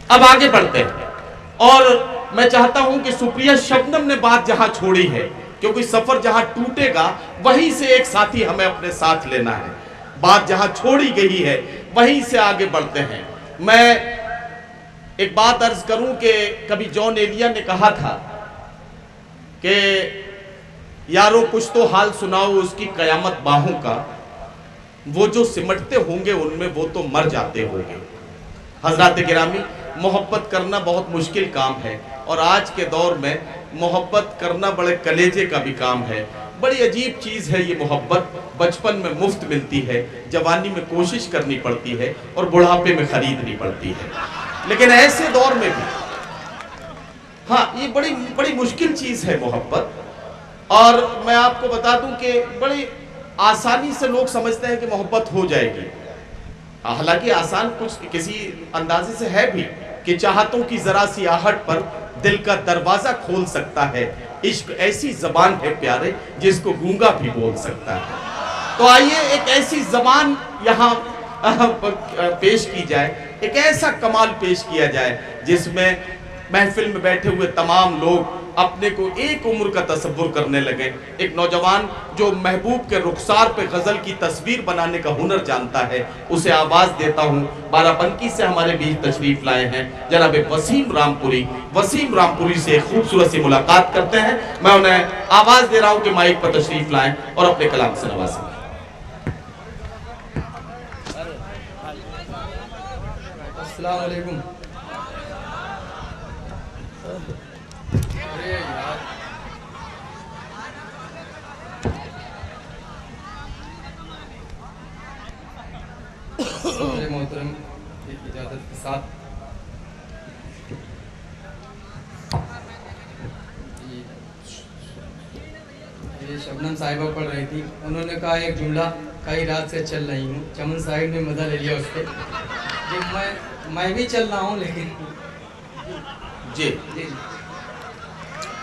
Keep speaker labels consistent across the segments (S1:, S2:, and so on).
S1: اب آگے بڑھتے ہیں، اور میں چاہتا ہوں کہ سپریہ شبنم نے بات جہاں چھوڑی ہے، کیونکہ سفر جہاں ٹوٹے گا وہیں سے ایک ساتھی ہمیں اپنے ساتھ لینا ہے، بات جہاں چھوڑی گئی ہے وہیں سے آگے بڑھتے ہیں۔ میں ایک بات عرض کروں کہ کبھی جان ایلیا نے کہا تھا کہ یارو کچھ تو حال سناؤ اس کی قیامت باہوں کا، وہ جو سمٹتے ہوں گے ان میں وہ تو مر جاتے ہوں گے۔ حضرات گرامی، محبت کرنا بہت مشکل کام ہے، اور آج کے دور میں محبت کرنا بڑے کلیجے کا بھی کام ہے۔ بڑی عجیب چیز ہے یہ محبت، بچپن میں مفت ملتی ہے، جوانی میں کوشش کرنی پڑتی ہے، اور بڑھاپے میں خریدنی پڑتی ہے۔ لیکن ایسے دور میں بھی ہاں یہ بڑی مشکل چیز ہے محبت۔ اور میں آپ کو بتا دوں کہ بڑی آسانی سے لوگ سمجھتے ہیں کہ محبت ہو جائے گی، حالانکہ آسان کچھ کسی اندازے سے ہے بھی کہ چاہتوں کی ذرا سی آہٹ پر دل کا دروازہ کھول سکتا ہے۔ عشق ایسی زبان ہے پیارے جس کو گونگا بھی بول سکتا ہے۔ تو آئیے ایک ایسی زبان یہاں پیش کی جائے، ایک ایسا کمال پیش کیا جائے جس میں محفل میں بیٹھے ہوئے تمام لوگ اپنے کو ایک عمر کا تصور کرنے لگے۔ ایک نوجوان جو محبوب کے رخسار پہ غزل کی تصویر بنانے کا ہنر جانتا ہے، اسے آواز دیتا ہوں۔ بارہ بنکی سے ہمارے بیچ تشریف لائے ہیں جناب وسیم رامپوری۔ وسیم رامپوری سے ایک خوبصورت سی ملاقات کرتے ہیں۔ میں انہیں آواز دے رہا ہوں کہ مائک پر تشریف لائیں اور اپنے کلام سے نوازیں۔
S2: السلام علیکم۔ محترم ایک اجازت کے ساتھ یہ شبنم صاحبہ پڑھ رہی تھی، انہوں نے کہا ایک جملہ، کئی رات سے چل رہی ہوں، چمن صاحب نے مزہ لے لیا اس پہ۔ میں بھی چل رہا ہوں لیکن
S1: جی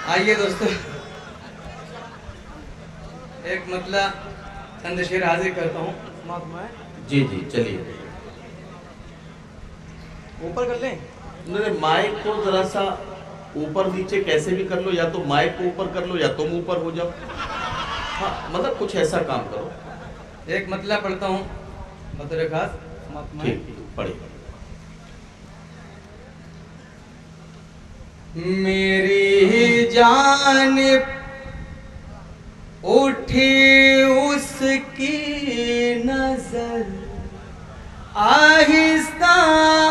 S2: آئیے دوستو، ایک مطلب چند شعر حاضر کرتا ہوں۔
S1: جی چلیے،
S2: اوپر کر لیں؟
S1: مائک کو ذرا سا اوپر نیچے کیسے بھی کر لو، یا تو مائک کو اوپر کر لو یا تم اوپر ہو جاؤ، ہاں مطلب کچھ ایسا کام کرو۔
S2: ایک مطلب پڑھتا ہوں، بطور خاص
S1: پڑھی۔
S2: میری جانب اٹھی اس کی نظر، آہستہ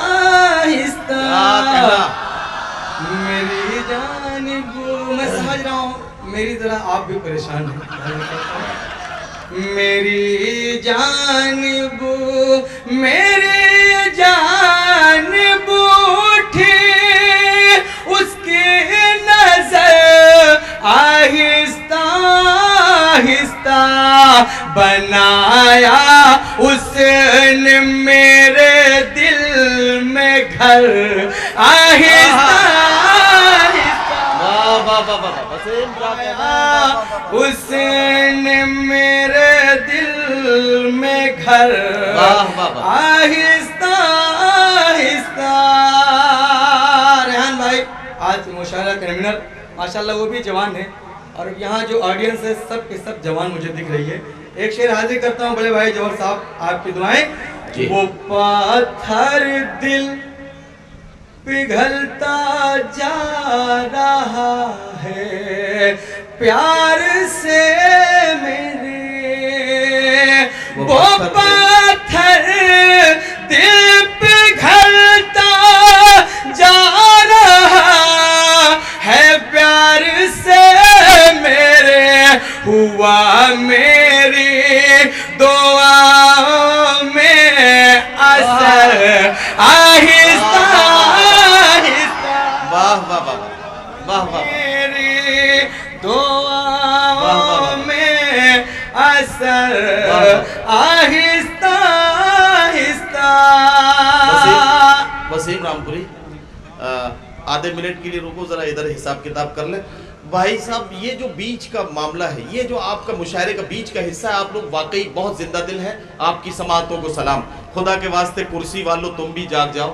S2: آہستہ میری جانب، میں سمجھ رہا ہوں میری طرح آپ بھی پریشان ہیں۔ میری جانب اٹھی اس کی نظر، آہستہ آہستہ بنایا اس نے میرے دل میں گھر، آہستہ اس نے میرے دل میں گھر، آہستہ آہستہ۔ ریحان بھائی آج مشاعرہ کرمینل ماشاءاللہ وہ بھی جوان ہیں، اور یہاں جو آڈینس ہے سب کے سب جوان مجھے دکھ رہی ہے۔ ایک شعر حاضر کرتا ہوں بڑے بھائی جوہر صاحب، آپ کی دعائیں۔ وہ پاتھر دل پگھلتا جا رہا ہے پیار سے میرے، وہ پاتھر دل پگھلتا جا رہا ہے پیار سے میرے، ہوا میری دعا میں اثر، آہستہ میری دعا میں اثر، آہستہ آہستہ۔
S1: وسیم رامپوری آدھے منٹ کے لیے رکو، ذرا ادھر حساب کتاب کر لیں۔ بھائی صاحب یہ جو بیچ کا معاملہ ہے، یہ جو آپ کا مشاعرے کا بیچ کا حصہ ہے، آپ لوگ واقعی بہت زندہ دل ہیں، آپ کی سماعتوں کو سلام۔ خدا کے واسطے کرسی والو تم بھی جاگ جاؤ،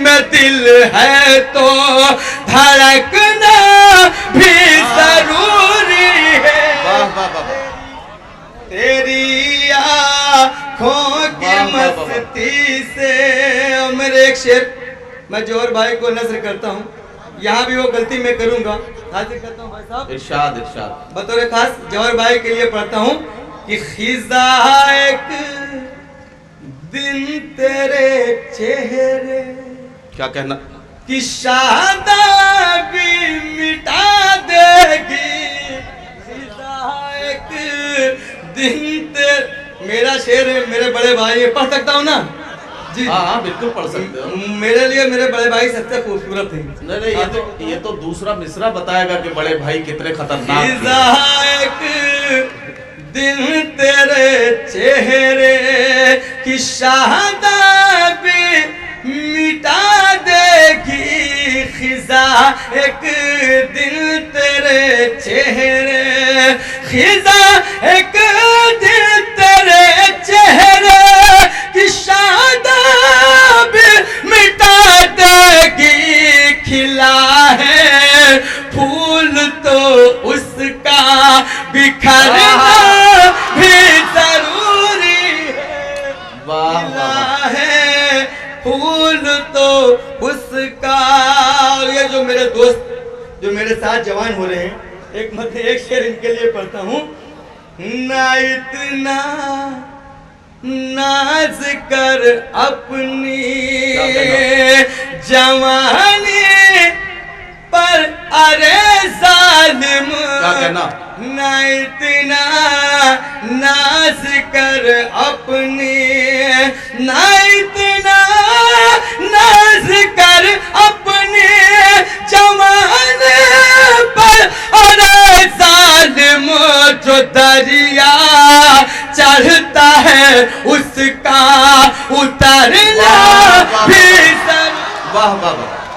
S2: میں دل ہے تو دھڑکنا بھی ضروری ہے
S1: واہ واہ واہ
S2: تیری آنکھوں کی مستی سے اور میرے ایک شعر میں جوہر بھائی کو نظر کرتا ہوں یہاں بھی وہ غلطی میں کروں گا حاضر کرتا ہوں بھائی صاحب
S1: ارشاد ارشاد
S2: بطور خاص جوہر بھائی کے لیے پڑھتا ہوں کہ خزاں ایک دن تیرے چہرے
S1: کیا کہنا
S2: کی شادابی مٹا دے گی خزاں ایک دن میرا شعر ہے میرے بڑے بھائی پڑھ سکتا ہوں نا جی
S1: ہاں ہاں بالکل پڑھ سکتے ہو
S2: میرے لیے میرے بڑے بھائی سب سے خوبصورت ہیں
S1: نہیں یہ تو دوسرا مصرع بتائے گا کہ بڑے بھائی کتنے خطرناک ہیں
S2: خزاں ایک دن تیرے چہرے کی شادابی مٹا دے گی خزاں ایک دن تیرے چہرے خزاں ایک دن تیرے چہرے کی شادابی مٹا دے گی کھلا ہے پھول تو اس کا بکھرنا بھی ضروری ہے کھلا ہے پھول تو اس کا یہ جو میرے دوست جو میرے ساتھ جوان ہو رہے ہیں ایک شعر ان کے لیے پڑھتا ہوں نہ اتنا ناز کر اپنی جوانی پر ارے ظالم
S1: کیا کہنا
S2: نہ اتنا ناز کر اپنی نہ اتنا ناز کر اپنی جوانی پر ارے ظالم جو دریا چڑھتا ہے اس کا اترنا بھی
S1: واہ واہ واہ